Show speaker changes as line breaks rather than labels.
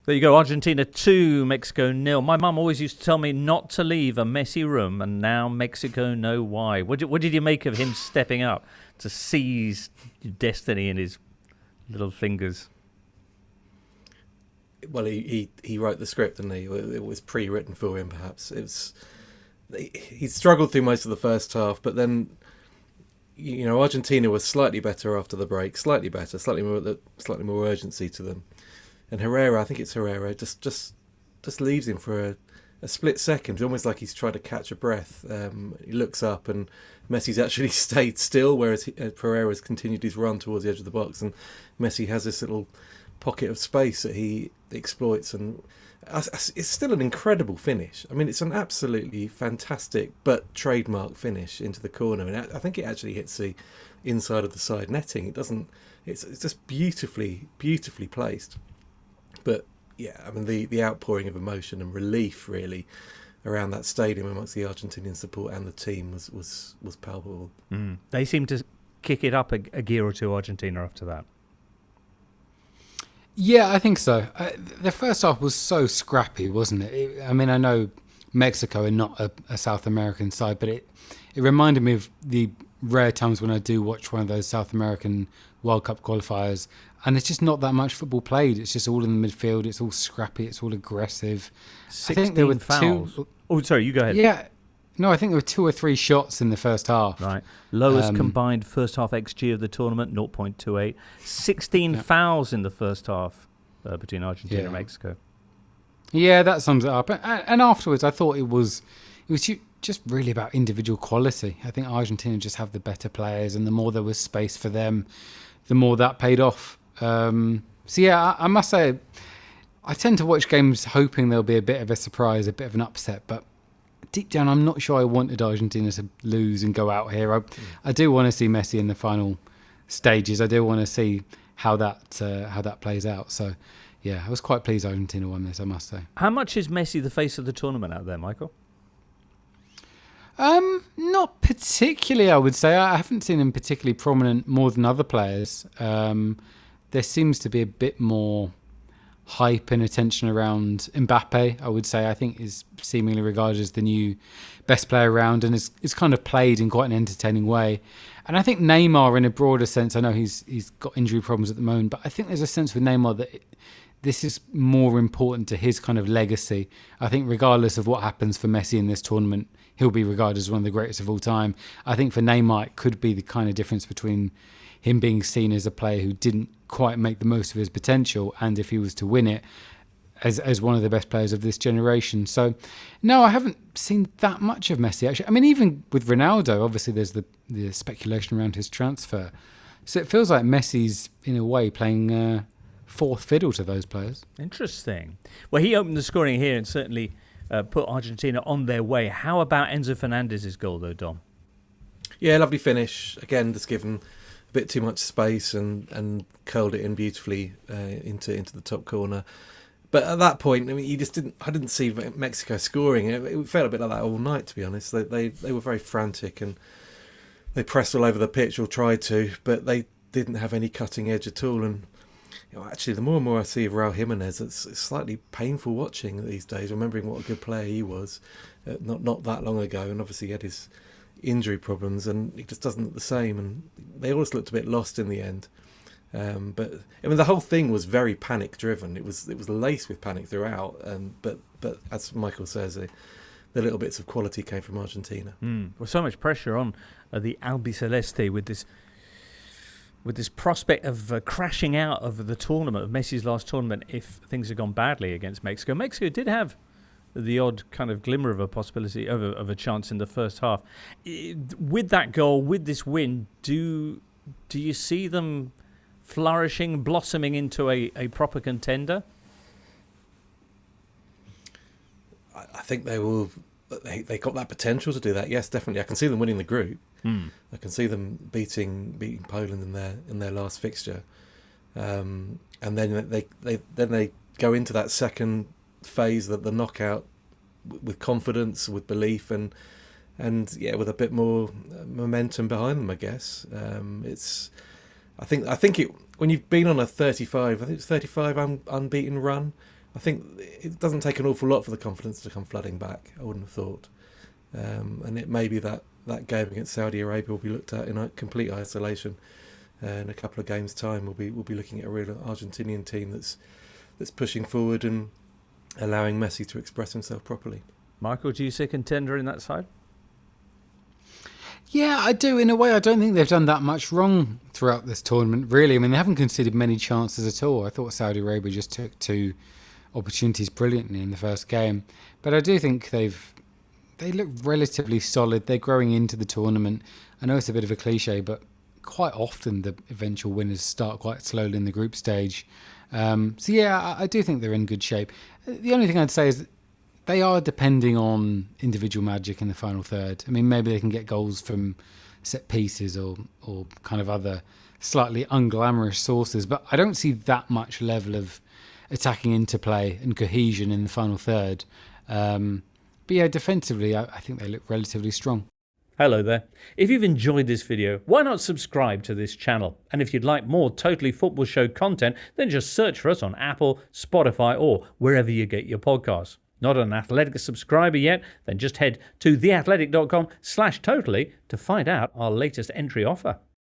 There you go, Argentina 2, Mexico 0. My mum always used to tell me not to leave a messy room, and now Mexico know why. What did you make of him stepping up to seize destiny in his little fingers?
Well, he wrote the script, didn't he? It was pre-written for him, perhaps. He struggled through most of the first half, but then, Argentina was slightly better after the break, slightly more urgency to them. And Herrera, I think it's Herrera, just leaves him for a split second, almost like he's trying to catch a breath. He looks up and Messi's actually stayed still, whereas Herrera's continued his run towards the edge of the box, and Messi has this little pocket of space that he exploits, and it's still an incredible finish. I mean, it's an absolutely fantastic but trademark finish into the corner, and I think it actually hits the inside of the side netting. It doesn't. It's just beautifully placed. But yeah, I mean, the outpouring of emotion and relief really around that stadium amongst the Argentinian support and the team was palpable.
They seemed to kick it up a gear or two, Argentina, after that.
Yeah, I think so. The first half was so scrappy, wasn't it? I mean, I know Mexico are not a South American side, but it reminded me of the rare times when I do watch one of those South American World Cup qualifiers, and it's just not that much football played. It's just all in the midfield. It's all scrappy. It's all aggressive.
16
I think there were
fouls. Oh, sorry, you go ahead.
Yeah. No, I think there were 2 or 3 shots in the first half.
Right. Lowest combined first half XG of the tournament, 0.28. 16 fouls in the first half between Argentina and Mexico.
Yeah, that sums it up. And afterwards, I thought it was just really about individual quality. I think Argentina just have the better players, and the more there was space for them, the more that paid off. So yeah, I must say, I tend to watch games hoping there'll be a bit of a surprise, a bit of an upset, but deep down, I'm not sure I wanted Argentina to lose and go out here. I do want to see Messi in the final stages. I do want to see how that plays out. So yeah, I was quite pleased Argentina won this, I must say.
How much is Messi the face of the tournament out there, Michael?
Not particularly, I would say. I haven't seen him particularly prominent more than other players. There seems to be a bit more hype and attention around Mbappe, I would say. I think is seemingly regarded as the new best player around, and is kind of played in quite an entertaining way. And I think Neymar, in a broader sense, I know he's got injury problems at the moment, but I think there's a sense with Neymar that this is more important to his kind of legacy. I think regardless of what happens for Messi in this tournament, he'll be regarded as one of the greatest of all time. I think for Neymar, it could be the kind of difference between him being seen as a player who didn't quite make the most of his potential, and if he was to win it, as one of the best players of this generation. So, no, I haven't seen that much of Messi, actually. I mean, even with Ronaldo, obviously there's the speculation around his transfer. So it feels like Messi's, in a way, playing fourth fiddle to those players.
Interesting. Well, he opened the scoring here and certainly put Argentina on their way. How about Enzo Fernandez's goal, though, Dom?
Yeah, lovely finish. Again, just given a bit too much space and curled it in beautifully into the top corner. But at that point, I mean, I didn't see Mexico scoring. It felt a bit like that all night, to be honest. They were very frantic and they pressed all over the pitch, or tried to, but they didn't have any cutting edge at all. And actually, the more and more I see of Raul Jimenez, it's slightly painful watching these days, remembering what a good player he was not that long ago. And obviously he had his injury problems, and he just doesn't look the same. And they always looked a bit lost in the end. But I mean, the whole thing was very panic-driven. It was laced with panic throughout. But as Michael says, the little bits of quality came from Argentina.
Well, so much pressure on the Albiceleste with this prospect of crashing out of the tournament, of Messi's last tournament, if things had gone badly against Mexico. Mexico did have the odd kind of glimmer of a possibility of a chance in the first half. With that goal, with this win, do you see them flourishing, blossoming into a proper contender?
I think they will. They got that potential to do that. Yes, definitely. I can see them winning the group. I can see them beating Poland in their last fixture, and then they go into that second phase, that the knockout, with confidence, with belief, and with a bit more momentum behind them. I guess I think it, when you've been on a 35 unbeaten run, I think it doesn't take an awful lot for the confidence to come flooding back, I wouldn't have thought. And it may be that game against Saudi Arabia will be looked at in a complete isolation. In a couple of games' time, we'll be looking at a real Argentinian team that's pushing forward and allowing Messi to express himself properly.
Michael, do you see a contender in that side?
Yeah, I do. In a way, I don't think they've done that much wrong throughout this tournament, really. I mean, they haven't conceded many chances at all. I thought Saudi Arabia just took 2 opportunities brilliantly in the first game. But I do think they look relatively solid. They're growing into the tournament. I know it's a bit of a cliche, but quite often the eventual winners start quite slowly in the group stage. So yeah, I do think they're in good shape. The only thing I'd say is that they are depending on individual magic in the final third. I mean, maybe they can get goals from set pieces or kind of other slightly unglamorous sources, but I don't see that much level of attacking interplay and cohesion in the final third. But yeah, defensively, I think they look relatively strong.
Hello there. If you've enjoyed this video, why not subscribe to this channel? And if you'd like more Totally Football Show content, then just search for us on Apple, Spotify, or wherever you get your podcasts. Not an Athletic subscriber yet? Then just head to theathletic.com/totally to find out our latest entry offer.